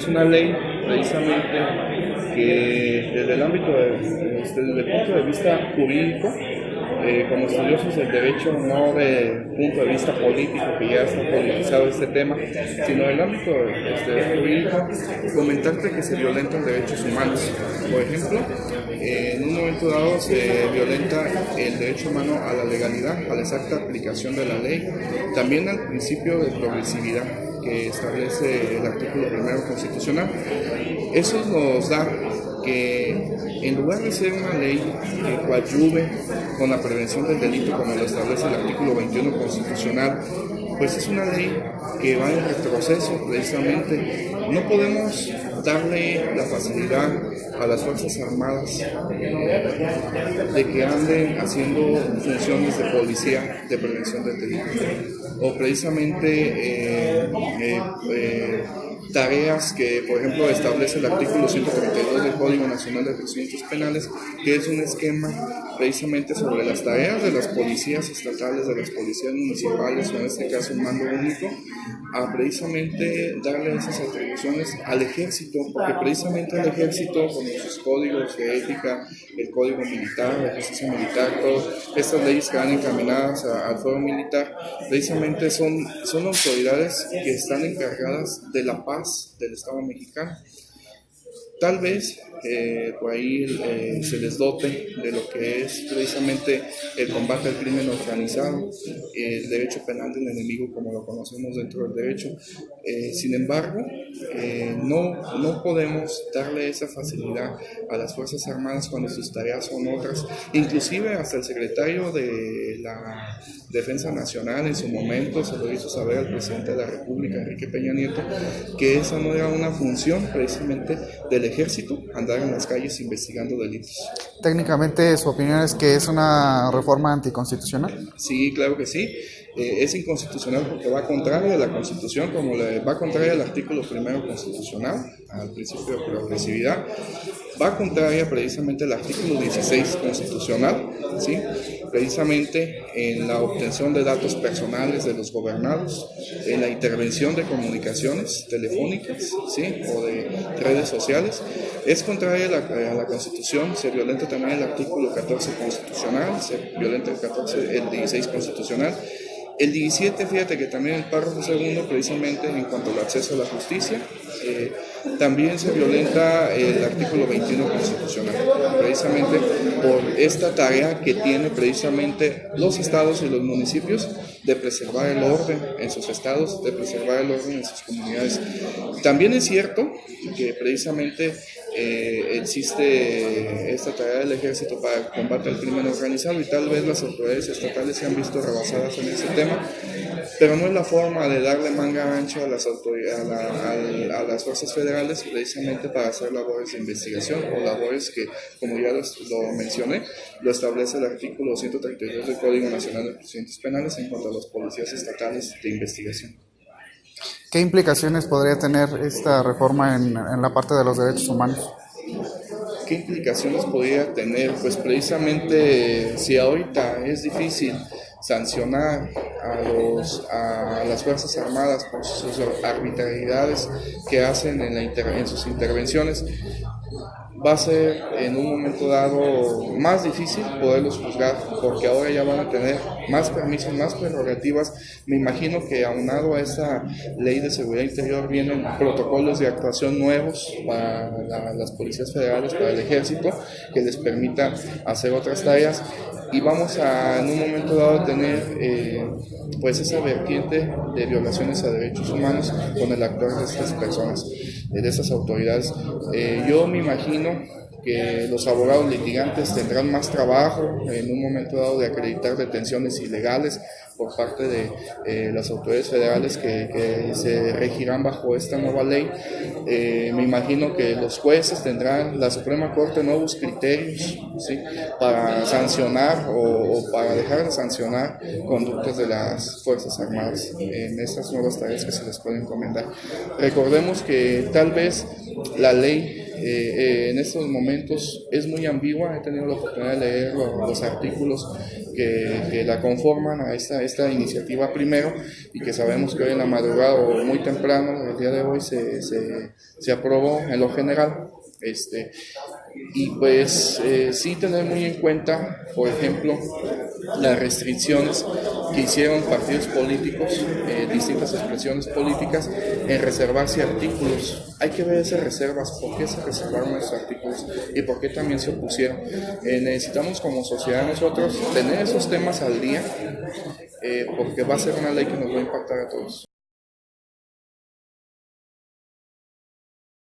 es una ley precisamente que desde el ámbito, desde el punto de vista jurídico, como estudiosos del derecho, no de punto de vista político, que ya está politizado este tema, sino del ámbito jurídico, comentarte que se violentan derechos humanos. Por ejemplo, en un momento dado se violenta el derecho humano a la legalidad, a la exacta aplicación de la ley, también al principio de progresividad que establece el artículo 1 constitucional. Eso nos da que en lugar de ser una ley que coadyuve con la prevención del delito como lo establece el artículo 21 constitucional, pues es una ley que va en retroceso precisamente. No podemos darle la facilidad a las Fuerzas Armadas de que anden haciendo funciones de policía de prevención del delito o precisamente tareas que, por ejemplo, establece el artículo 132 del Código Nacional de Procedimientos Penales, que es un esquema precisamente sobre las tareas de las policías estatales, de las policías municipales, o en este caso un mando único, a precisamente darle esas atribuciones al ejército, porque precisamente el ejército, con sus códigos de ética, el código militar, el ejercicio militar, todas estas leyes que van encaminadas al fuero militar, precisamente son autoridades que están encargadas de la paz del Estado mexicano. Tal vez por ahí se les dote de lo que es precisamente el combate al crimen organizado, el derecho penal del enemigo como lo conocemos dentro del derecho. Sin embargo, no podemos darle esa facilidad a las Fuerzas Armadas cuando sus tareas son otras. Inclusive hasta el secretario de la Defensa Nacional en su momento se lo hizo saber al presidente de la República, Enrique Peña Nieto, que esa no era una función precisamente del ejército, andar en las calles investigando delitos. Técnicamente, su opinión es que es una reforma anticonstitucional. Sí, claro que sí. Es inconstitucional porque va contraria a la Constitución, como va contraria al artículo 1 constitucional, al principio de progresividad, va contraria precisamente al artículo 16 constitucional, ¿sí? Precisamente en la obtención de datos personales de los gobernados, en la intervención de comunicaciones telefónicas, ¿sí? O de redes sociales. Es contraria a la Constitución, se violenta también el artículo 14 constitucional, se violenta el 16 constitucional. El 17, fíjate que también el párrafo segundo, precisamente en cuanto al acceso a la justicia, también se violenta el artículo 21 constitucional, precisamente por esta tarea que tiene precisamente los estados y los municipios de preservar el orden en sus estados, de preservar el orden en sus comunidades. También es cierto que precisamente existe esta tarea del ejército para el combate al crimen organizado y tal vez las autoridades estatales se han visto rebasadas en ese tema, pero no es la forma de darle manga ancha a las autoridades, a las fuerzas federales precisamente para hacer labores de investigación o labores que, como ya lo mencioné, lo establece el artículo 132 del Código Nacional de Procedimientos Penales en cuanto a los policías estatales de investigación. ¿Qué implicaciones podría tener esta reforma en la parte de los derechos humanos? ¿Qué implicaciones podría tener? Pues precisamente si ahorita es difícil sancionar a las Fuerzas Armadas por sus arbitrariedades que hacen en sus intervenciones, va a ser en un momento dado más difícil poderlos juzgar, porque ahora ya van a tener más permisos, más prerrogativas. Me imagino que aunado a esta ley de seguridad interior vienen protocolos de actuación nuevos para las policías federales, para el ejército, que les permita hacer otras tareas, y vamos a en un momento dado tener pues esa vertiente de violaciones a derechos humanos con el actuar de estas personas, de estas autoridades. Yo me imagino que los abogados litigantes tendrán más trabajo en un momento dado de acreditar detenciones ilegales por parte de las autoridades federales que se regirán bajo esta nueva ley. Me imagino que los jueces tendrán, la Suprema Corte, nuevos criterios, ¿sí?, para sancionar o para dejar de sancionar conductas de las Fuerzas Armadas en estas nuevas tareas que se les pueden encomendar. Recordemos que tal vez la ley en estos momentos es muy ambigua. He tenido la oportunidad de leer los artículos que la conforman a esta iniciativa primero, y que sabemos que hoy en la madrugada o muy temprano, el día de hoy, se aprobó en lo general. Y pues sí tener muy en cuenta, por ejemplo, las restricciones que hicieron partidos políticos, distintas expresiones políticas, en reservarse artículos. Hay que ver esas reservas, por qué se reservaron esos artículos y por qué también se opusieron. Necesitamos como sociedad nosotros tener esos temas al día, porque va a ser una ley que nos va a impactar a todos.